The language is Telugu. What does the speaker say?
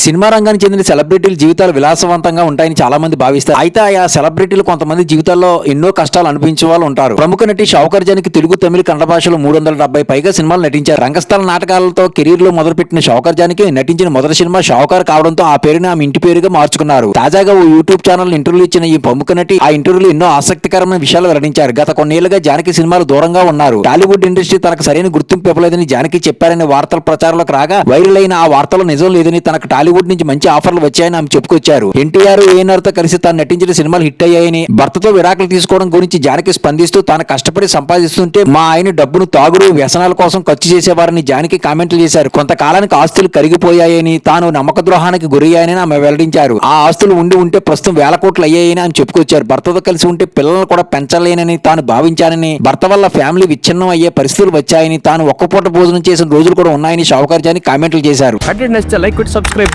సినిమా రంగానికి చెందిన సెలబ్రిటీల జీవితాలు విలాసవంతంగా ఉంటాయని చాలా మంది భావిస్తారు. అయితే ఆయా సెలబ్రిటీలు కొంతమంది జీవితాల్లో ఎన్నో కష్టాలు అనిపించే వాళ్ళు ఉంటారు. ప్రముఖ నటి షావుకార్ జానకి తెలుగు, తమిళ, కన్నడ భాషలో 370 పైగా సినిమాలు నటించారు. రంగస్థల నాటకాలతో కెరీర్ లో మొదలుపెట్టిన షావుకార్ జానకి నటించిన మొదటి సినిమా షావుకార్ కావడంతో ఆ పేరుని ఆమె ఇంటి పేరుగా మార్చుకున్నారు. తాజాగా ఓ యూట్యూబ్ ఛానల్ ఇంటర్వ్యూ ఇచ్చిన ఈ ప్రముఖ నటి ఆ ఇంటర్వ్యూలో ఎన్నో ఆసక్తికరమైన విషయాలు వెల్లడించారు. గత కొన్నేళ్లుగా జానకి సినిమాలు దూరంగా ఉన్నారు. టాలీవుడ్ ఇండస్ట్రీ తనకు సరైన గుర్తింపు ఇవ్వలేదని జానకి చెప్పారనే వార్తలు ప్రచారంలోకి రాగా వైరల్ అయిన ఆ వార్తలు నిజం లేదని, తనకు టాలీవుడ్ నుంచి మంచి ఆఫర్లు వచ్చాయని ఆమె చెప్పుకొచ్చారు. ఎన్టీఆర్, ఏఎన్ఆర్ తో కలిసి తాను నటించిన సినిమాలు హిట్ అయ్యాయని, భర్తతో విడాకులు తీసుకోవడం గురించి జానకి స్పందిస్తూ తాను కష్టపడి సంపాదిస్తుంటే మా ఆయన డబ్బును తాగుడు, వ్యసనాల కోసం ఖర్చు చేసేవారని జానకి కామెంట్లు చేశారు. కొంతకాలానికి ఆస్తులు కరిగిపోయాయని, తాను నమ్మక ద్రోహానికి గురయ్యాయని ఆమె వెల్లడించారు. ఆ ఆస్తులు ఉంటే ప్రస్తుతం వేల కోట్లు అయ్యాయని ఆమె చెప్పుకొచ్చారు. భర్తతో కలిసి ఉంటే పిల్లలను కూడా పెంచలేనని తాను భావించానని, భర్త వల్ల ఫ్యామిలీ విచ్ఛిన్నం అయ్యే పరిస్థితులు వచ్చాయని, తాను ఒక్కపూట భోజనం చేసిన రోజులు కూడా ఉన్నాయని షావుకార్ జానకి కామెంట్లు చేశారు. Like, subscribe